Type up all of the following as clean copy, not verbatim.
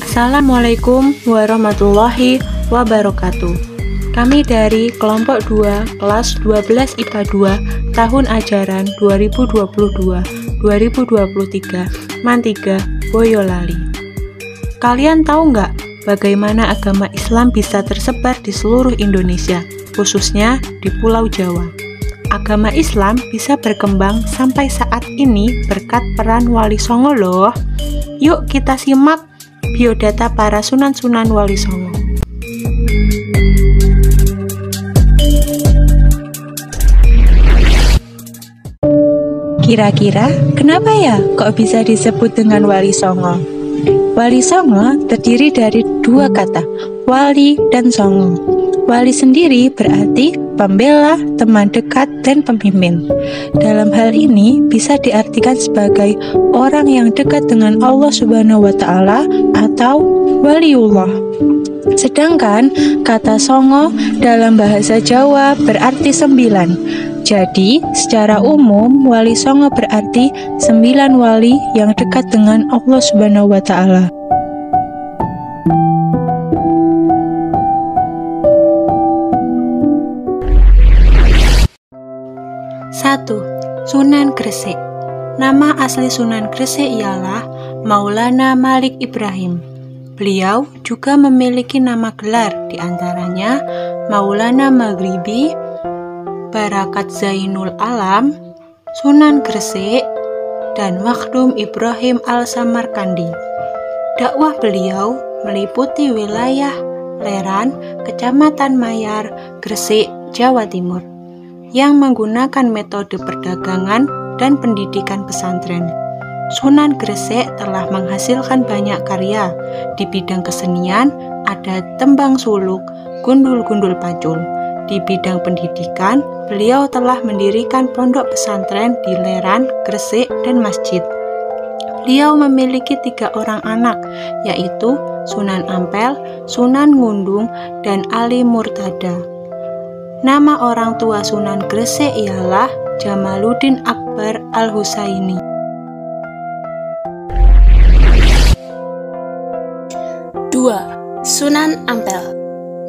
Assalamualaikum warahmatullahi wabarakatuh. Kami dari kelompok 2 kelas 12 IPA 2 tahun ajaran 2022-2023 Man3 Boyolali. Kalian tahu nggak bagaimana agama Islam bisa tersebar di seluruh Indonesia, khususnya di Pulau Jawa? Agama Islam bisa berkembang sampai saat ini berkat peran Wali Songo loh. Yuk kita simak biodata para Sunan-Sunan Wali Songo. Kira-kira kenapa ya kok bisa disebut dengan Wali Songo? Wali Songo terdiri dari dua kata, wali dan songo. Wali sendiri berarti pembela, teman dekat, dan pemimpin. Dalam hal ini bisa diartikan sebagai orang yang dekat dengan Allah Subhanahu wa Ta'ala atau waliullah. Sedangkan kata songo dalam bahasa Jawa berarti 9. Jadi, secara umum Wali Songo berarti 9 wali yang dekat dengan Allah Subhanahu wa Ta'ala. Satu, Sunan Gresik. Nama asli Sunan Gresik ialah Maulana Malik Ibrahim. Beliau juga memiliki nama gelar, diantaranya Maulana Maghribi, Barakat Zainul Alam, Sunan Gresik, dan Makhdum Ibrahim Al-Samarkandi. Dakwah beliau meliputi wilayah Leran, Kecamatan Mayar, Gresik, Jawa Timur, yang menggunakan metode perdagangan dan pendidikan pesantren. Sunan Gresik telah menghasilkan banyak karya. Di bidang kesenian ada tembang suluk, gundul-gundul pacul. Di bidang pendidikan, beliau telah mendirikan pondok pesantren di Leran, Gresik, dan masjid. Beliau memiliki 3 orang anak, yaitu Sunan Ampel, Sunan Ngundung, dan Ali Murtada. Nama orang tua Sunan Gresik ialah Jamaluddin Akbar Al-Husaini. 2. Sunan Ampel.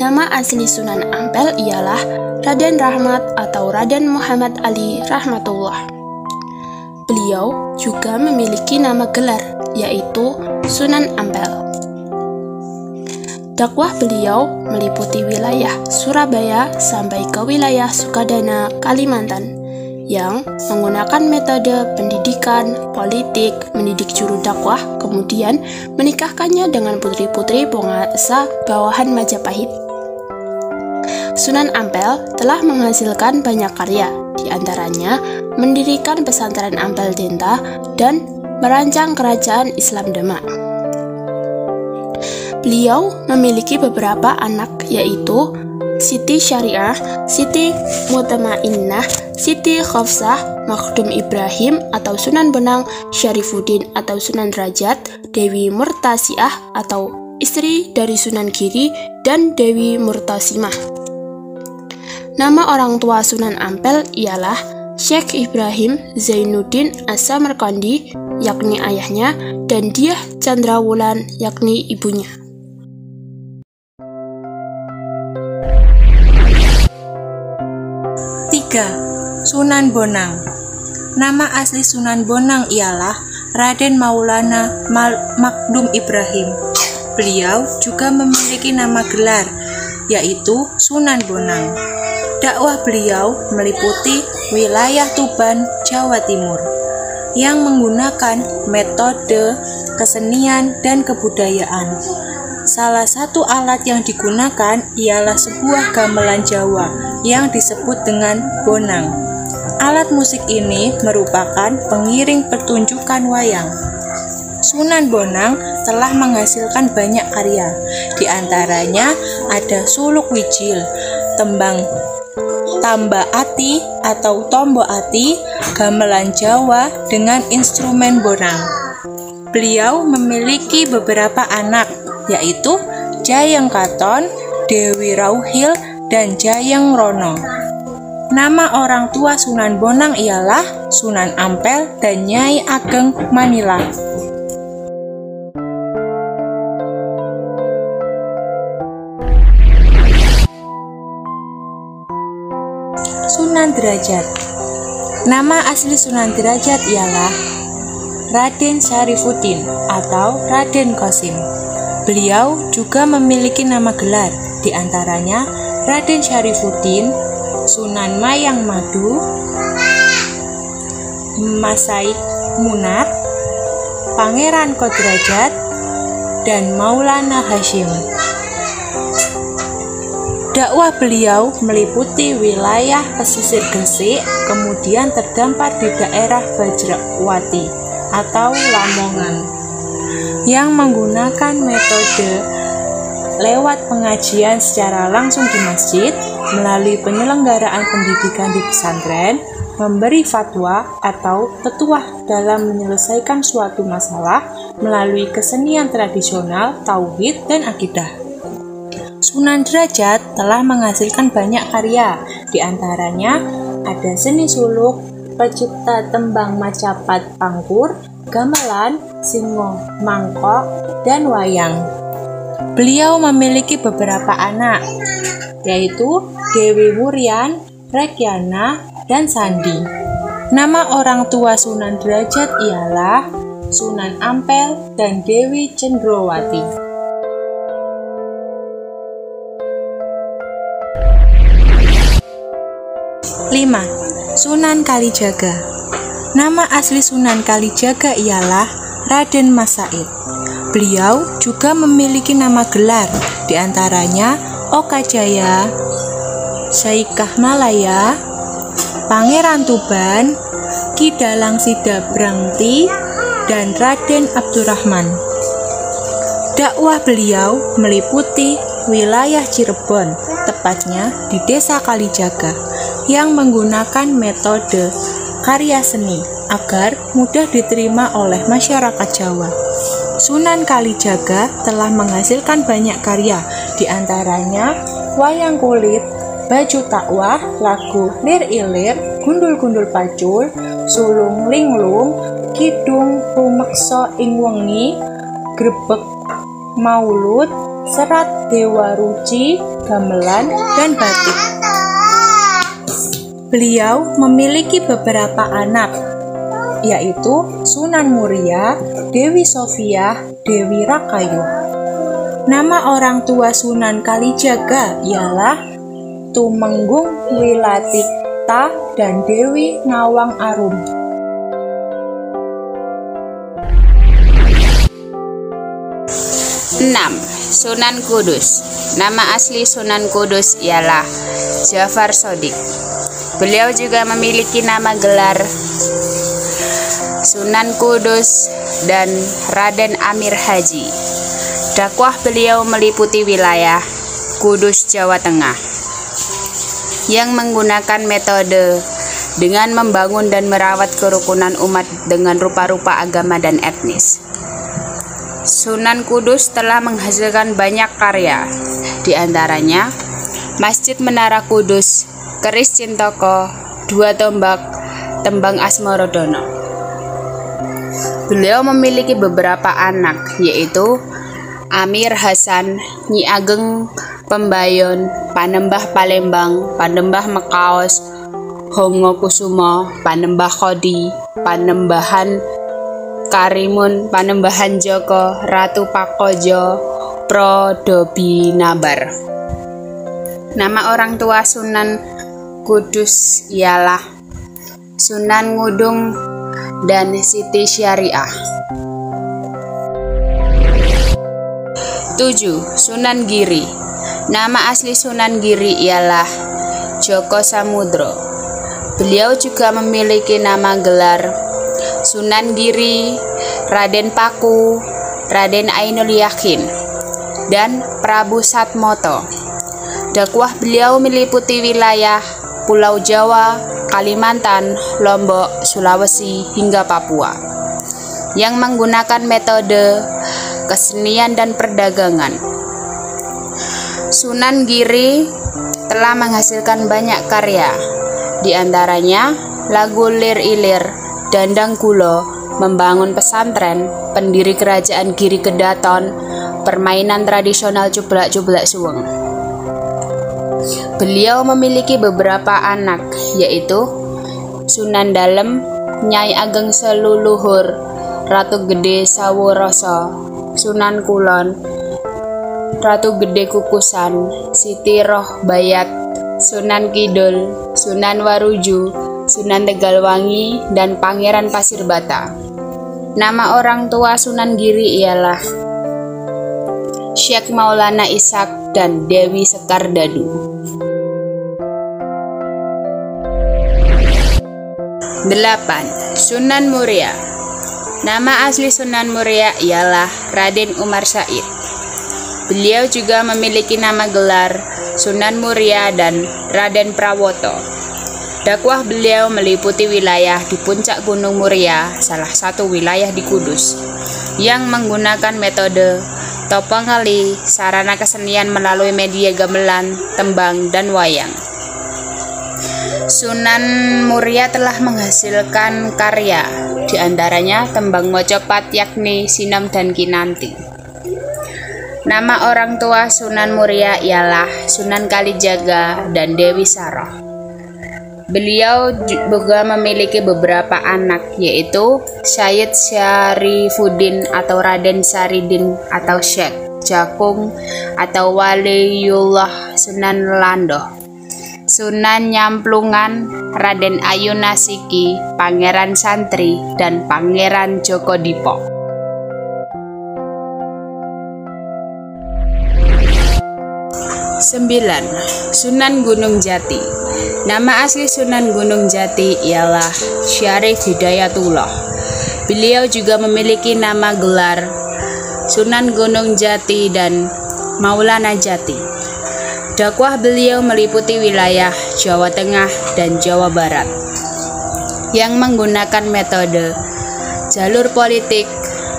Nama asli Sunan Ampel ialah Raden Rahmat atau Raden Muhammad Ali Rahmatullah. Beliau juga memiliki nama gelar, yaitu Sunan Ampel. Dakwah beliau meliputi wilayah Surabaya sampai ke wilayah Sukadana, Kalimantan, yang menggunakan metode pendidikan, politik, mendidik juru dakwah, kemudian menikahkannya dengan putri-putri penguasa bawahan Majapahit. Sunan Ampel telah menghasilkan banyak karya, di antaranya mendirikan pesantren Ampel Denta dan merancang kerajaan Islam Demak. Beliau memiliki beberapa anak, yaitu Siti Syariah, Siti Mutmainnah, Siti Khafsah, Makhdum Ibrahim atau Sunan Bonang, Syarifuddin atau Sunan Derajat, Dewi Murtasiah atau istri dari Sunan Giri, dan Dewi Murtasimah. Nama orang tua Sunan Ampel ialah Syekh Ibrahim Zainuddin As-Samarkandi, yakni ayahnya, dan Diah Chandrawulan, yakni ibunya. 3. Sunan Bonang. Nama asli Sunan Bonang ialah Raden Maulana Makhdum Ibrahim. Beliau juga memiliki nama gelar, yaitu Sunan Bonang. Dakwah beliau meliputi wilayah Tuban, Jawa Timur, yang menggunakan metode kesenian dan kebudayaan. Salah satu alat yang digunakan ialah sebuah gamelan Jawa yang disebut dengan bonang. Alat musik ini merupakan pengiring pertunjukan wayang. Sunan Bonang telah menghasilkan banyak karya, di antaranya ada suluk wijil, tembang tamba ati atau tombo ati, gamelan Jawa dengan instrumen bonang. Beliau memiliki beberapa anak, yaitu Jayeng Katon, Dewi Rauhil, dan Jayeng Rono. Nama orang tua Sunan Bonang ialah Sunan Ampel dan Nyai Ageng Manila. Sunan Derajat. Nama asli Sunan Derajat ialah Raden Syarifuddin atau Raden Qasim. Beliau juga memiliki nama gelar, di antaranya Raden Syarifuddin, Sunan Mayang Madu, Masai Munat, Pangeran Kodrajat, dan Maulana Hashim. Dakwah beliau meliputi wilayah pesisir Gresik, kemudian terdampar di daerah Bajrawati atau Lamongan, yang menggunakan metode lewat pengajian secara langsung di masjid, melalui penyelenggaraan pendidikan di pesantren, memberi fatwa atau petuah dalam menyelesaikan suatu masalah melalui kesenian tradisional, tauhid, dan akidah. Sunan Derajat telah menghasilkan banyak karya, di antaranya ada seni suluk, pencipta tembang Macapat Pangkur, gamelan, singo, mangkok, dan wayang. Beliau memiliki beberapa anak, yaitu Dewi Wuryan, Rekyana, dan Sandi. Nama orang tua Sunan Derajat ialah Sunan Ampel dan Dewi Cendrawati. 5. Sunan Kalijaga. Nama asli Sunan Kalijaga ialah Raden Mas Said. Beliau juga memiliki nama gelar, di antaranya Okajaya, Syaikah Malaya, Pangeran Tuban, Ki Dalang Sida Brangti, dan Raden Abdurrahman. Dakwah beliau meliputi wilayah Cirebon, tepatnya di Desa Kalijaga, yang menggunakan metode karya seni agar mudah diterima oleh masyarakat Jawa. Sunan Kalijaga telah menghasilkan banyak karya, di antaranya wayang kulit, baju takwah, lagu lir ilir, gundul-gundul pacul, sulung linglung, kidung rumeksa ing wengi, grebeg maulud, serat dewa ruci, gamelan, dan batik. Beliau memiliki beberapa anak, yaitu Sunan Muria, Dewi Sofiah, Dewi Rakayu. Nama orang tua Sunan Kalijaga ialah Tumenggung Wilatita dan Dewi Nawang Arum. 6. Sunan Kudus. Nama asli Sunan Kudus ialah Jafar Shodiq. Beliau juga memiliki nama gelar Sunan Kudus dan Raden Amir Haji. Dakwah beliau meliputi wilayah Kudus, Jawa Tengah, yang menggunakan metode dengan membangun dan merawat kerukunan umat dengan rupa-rupa agama dan etnis. Sunan Kudus telah menghasilkan banyak karya, di antaranya Masjid Menara Kudus, Keris Cintoko, Dua Tombak, Tembang Asmorodono. Beliau memiliki beberapa anak, yaitu Amir Hasan, Nyi Ageng Pembayon, Panembah Palembang, Panembah Mekaos, Hongo Kusumo, Panembah Kodi, Panembahan Karimun, Panembahan Joko, Ratu Pakojo, Prodobinabar. Nama orang tua Sunan Kudus ialah Sunan Ngudung dan Siti Syariah. 7. Sunan Giri. Nama asli Sunan Giri ialah Joko Samudro. Beliau juga memiliki nama gelar Sunan Giri, Raden Paku, Raden Ainul Yakin, dan Prabu Satmoto. Dakwah beliau meliputi wilayah Pulau Jawa, Kalimantan, Lombok, Sulawesi, hingga Papua, yang menggunakan metode kesenian dan perdagangan. Sunan Giri telah menghasilkan banyak karya, Di antaranya lagu Lir Ilir, Dandang Gulo, membangun pesantren, pendiri kerajaan Giri Kedaton, permainan tradisional cublak-cublak suweng. Beliau memiliki beberapa anak, yaitu Sunan Dalem, Nyai Ageng Seluluhur, Ratu Gede Saworoso, Sunan Kulon, Ratu Gede Kukusan, Siti Roh Bayat, Sunan Kidul, Sunan Waruju, Sunan Tegalwangi, dan Pangeran Pasirbata. Nama orang tua Sunan Giri ialah Syekh Maulana Ishak dan Dewi Sekardadu. 8. Sunan Muria. Nama asli Sunan Muria ialah Raden Umar Said. Beliau juga memiliki nama gelar Sunan Muria dan Raden Prawoto. Dakwah beliau meliputi wilayah di puncak Gunung Muria, salah satu wilayah di Kudus, yang menggunakan metode topengali, sarana kesenian melalui media gamelan, tembang, dan wayang. Sunan Muria telah menghasilkan karya, di antaranya tembang Mojopat yakni Sinom dan Kinanti. Nama orang tua Sunan Muria ialah Sunan Kalijaga dan Dewi Saroh. Beliau juga memiliki beberapa anak, yaitu Syed Syarifuddin atau Raden Saridin atau Syekh Jakung atau Waliullah Sunan Landoh, Sunan Nyamplungan, Raden Ayunasiki, Pangeran Santri, dan Pangeran Jokodipo. 9. Sunan Gunung Jati. Nama asli Sunan Gunung Jati ialah Syarif Hidayatullah. Beliau juga memiliki nama gelar Sunan Gunung Jati dan Maulana Jati. Dakwah beliau meliputi wilayah Jawa Tengah dan Jawa Barat, yang menggunakan metode jalur politik,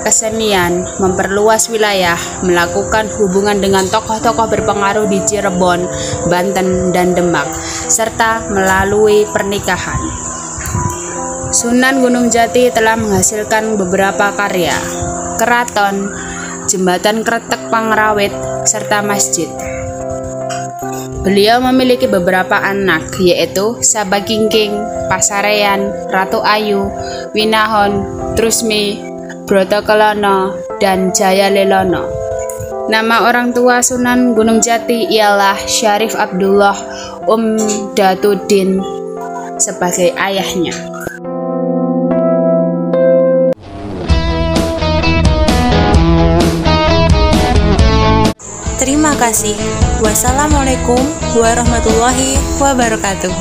kesenian, memperluas wilayah, melakukan hubungan dengan tokoh-tokoh berpengaruh di Cirebon, Banten, dan Demak, serta melalui pernikahan. Sunan Gunung Jati telah menghasilkan beberapa karya, keraton, jembatan Kretek Pangrawit, serta masjid. Beliau memiliki beberapa anak, yaitu Sabagingking, Pasarean, Ratu Ayu, Winahon, Trusmi, Brotokelono, dan Jayalelono. Nama orang tua Sunan Gunung Jati ialah Syarif Abdullah Datuddin sebagai ayahnya. Terima kasih. Wassalamualaikum warahmatullahi wabarakatuh.